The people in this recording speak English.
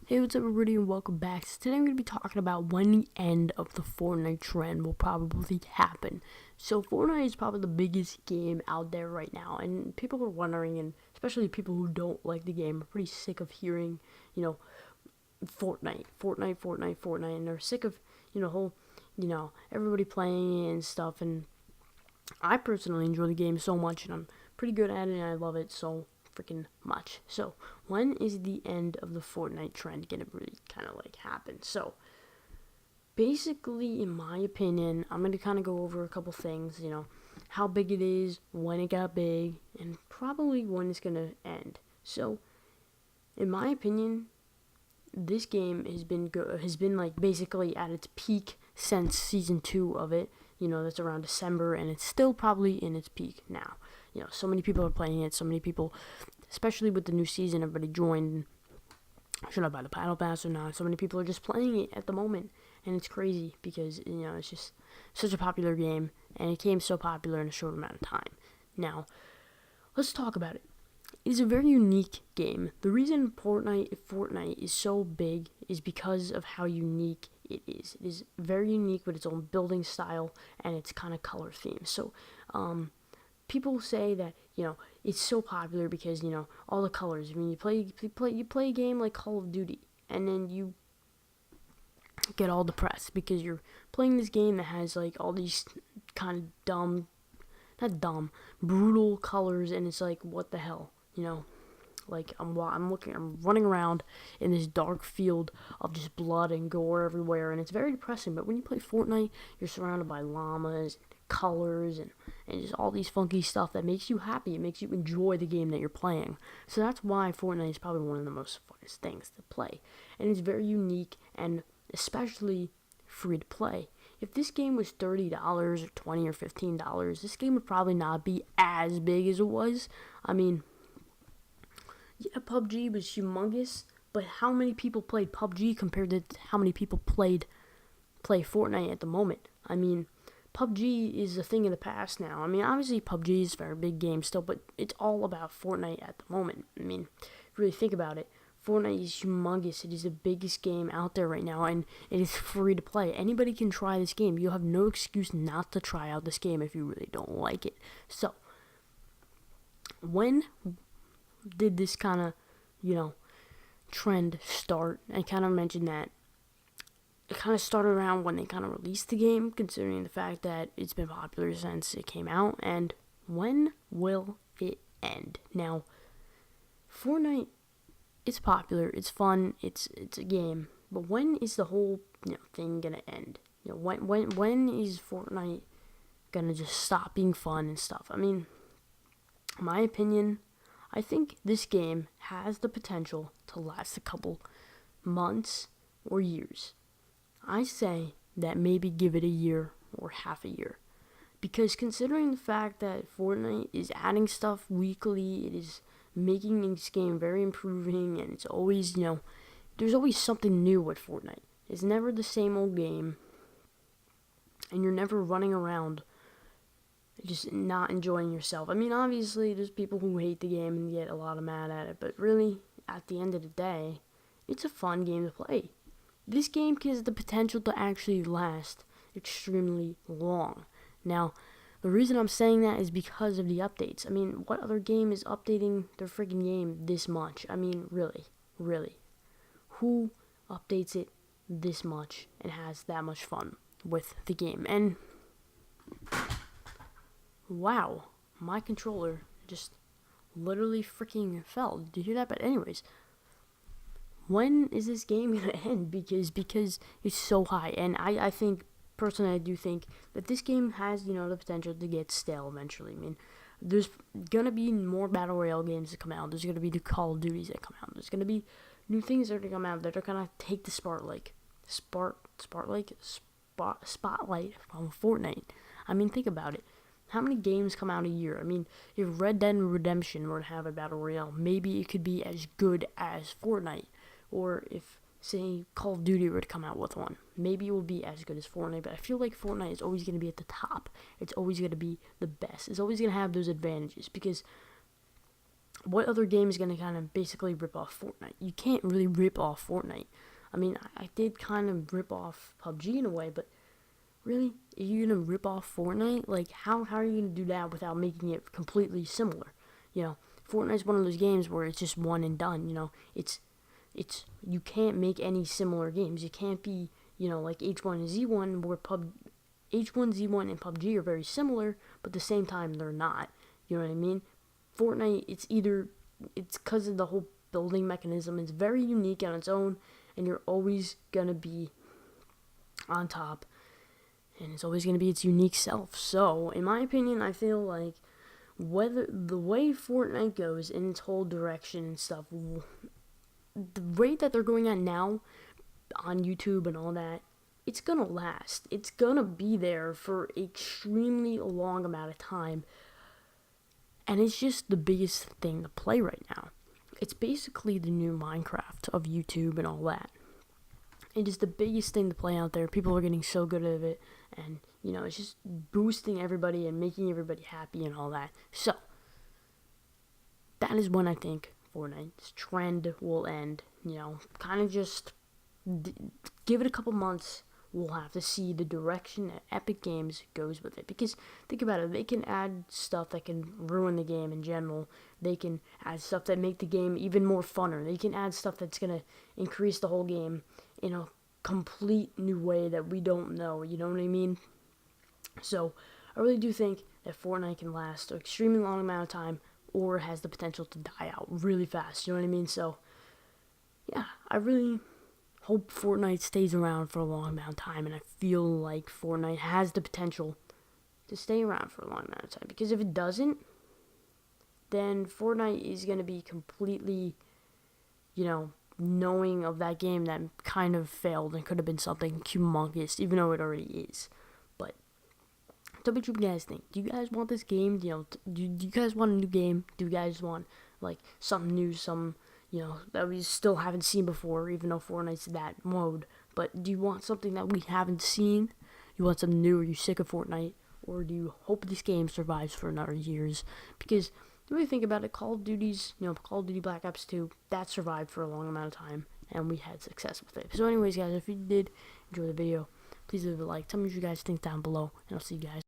Hey, what's up, everybody, and welcome back. So today I'm going to be talking about when the end of the Fortnite trend will probably happen. So Fortnite is probably the biggest game out there right now, and people are wondering, and especially people who don't like the game, are pretty sick of hearing, you know, Fortnite, and they're sick of, whole, everybody playing it and stuff. And I personally enjoy the game so much, and I'm pretty good at it, and I love it so freaking much. So, when is the end of the Fortnite trend gonna really kind of like happen? So, basically, in my opinion, I'm gonna kind of go over a couple things, how big it is, when it got big, and probably when it's gonna end. So, in my opinion, this game has been like basically at its peak since season 2 of it. That's around December, and it's still probably in its peak now. So many people are playing it. So many people, especially with the new season, everybody joined. Should I buy the battle pass or not? So many people are just playing it at the moment, and it's crazy because it's just such a popular game, and it became so popular in a short amount of time. Now, let's talk about it. It is a very unique game. The reason Fortnite is so big is because of how unique it is. It is very unique with its own building style and its kind of color theme. So, people say that it's so popular because all the colors. I mean, you play a game like Call of Duty, and then you get all depressed because you're playing this game that has like all these kind of not dumb, brutal colors, and it's like, what the hell, Like I'm running around in this dark field of just blood and gore everywhere, and it's very depressing. But when you play Fortnite, you're surrounded by llamas, colors, and just all these funky stuff that makes you happy. It makes you enjoy the game that you're playing. So that's why Fortnite is probably one of the most funnest things to play, and it's very unique and especially free to play. If this game was $30 or $20 or $15, this game would probably not be as big as it was. I mean, yeah, PUBG was humongous, but how many people played PUBG compared to how many people play Fortnite at the moment? I mean, PUBG is a thing of the past now. I mean, obviously PUBG is a very big game still, but it's all about Fortnite at the moment. I mean, if you really think about it, Fortnite is humongous. It is the biggest game out there right now, and it is free to play. Anybody can try this game. You have no excuse not to try out this game if you really don't like it. So, when did this kind of, trend start? I kind of mentioned that it kind of started around when they kind of released the game, considering the fact that it's been popular since it came out. And when will it end? Now, Fortnite, it's popular, it's fun, it's a game, but when is the whole thing gonna end? When is Fortnite gonna just stop being fun and stuff? I mean, in my opinion, I think this game has the potential to last a couple months or years. I say that maybe give it a year or half a year. Because considering the fact that Fortnite is adding stuff weekly, it is making this game very improving, and it's always, there's always something new with Fortnite. It's never the same old game, and you're never running around just not enjoying yourself. I mean, obviously, there's people who hate the game and get a lot of mad at it, but really, at the end of the day, it's a fun game to play. This game has the potential to actually last extremely long. Now, the reason I'm saying that is because of the updates. I mean, what other game is updating their freaking game this much? I mean, really. Who updates it this much and has that much fun with the game? And wow, my controller just literally freaking fell. Did you hear that? But anyways, when is this game gonna end? Because it's so high, and I think personally, I do think that this game has the potential to get stale eventually. I mean, there's gonna be more battle royale games that come out. There's gonna be new Call of Duties that come out. There's gonna be new things that are gonna come out that are gonna take the spotlight from Fortnite. I mean, think about it. How many games come out a year? I mean, if Red Dead Redemption were to have a battle royale, maybe it could be as good as Fortnite. Or if, say, Call of Duty were to come out with one, maybe it will be as good as Fortnite. But I feel like Fortnite is always going to be at the top. It's always going to be the best. It's always going to have those advantages because what other game is going to kind of basically rip off Fortnite? You can't really rip off Fortnite. I mean, I did kind of rip off PUBG in a way, but really, are you going to rip off Fortnite? Like, how are you going to do that without making it completely similar? You know, Fortnite's one of those games where it's just one and done, you know. It's you can't make any similar games. You can't be, you know, like H1Z1 where H1Z1 and PUBG are very similar, but at the same time they're not. You know what I mean? Fortnite, it's because of the whole building mechanism. It's very unique on its own, and you're always gonna be on top, and it's always gonna be its unique self. So, in my opinion, I feel like whether the way Fortnite goes in its whole direction and stuff, the rate that they're going at now on YouTube and all that, it's gonna last. It's gonna be there for extremely long amount of time. And it's just the biggest thing to play right now. It's basically the new Minecraft of YouTube and all that. It is the biggest thing to play out there. People are getting so good at it. And, you know, it's just boosting everybody and making everybody happy and all that. So, that is when I think Fortnite's trend will end. You know, kind of just give it a couple months. We'll have to see the direction that Epic Games goes with it. Because, think about it, they can add stuff that can ruin the game in general. They can add stuff that make the game even more funner. They can add stuff that's going to increase the whole game in a complete new way that we don't know. You know what I mean? So, I really do think that Fortnite can last an extremely long amount of time or has the potential to die out really fast. You know what I mean? So, yeah, I really hope Fortnite stays around for a long amount of time, and I feel like Fortnite has the potential to stay around for a long amount of time, because if it doesn't, then Fortnite is going to be completely, you know, knowing of that game that kind of failed and could have been something humongous, even though it already is. But tell me what you guys think. Do you guys want this game? You know, do you guys want a new game? Do you guys want like something new, some, you know, that we still haven't seen before, even though Fortnite's that mode? But do you want something that we haven't seen? You want something new? Are you sick of Fortnite? Or do you hope this game survives for another years? Because the way you think about it, Call of Duty's, you know, Call of Duty Black Ops 2, that survived for a long amount of time, and we had success with it. So anyways, guys, if you did enjoy the video, please leave a like. Tell me what you guys think down below, and I'll see you guys.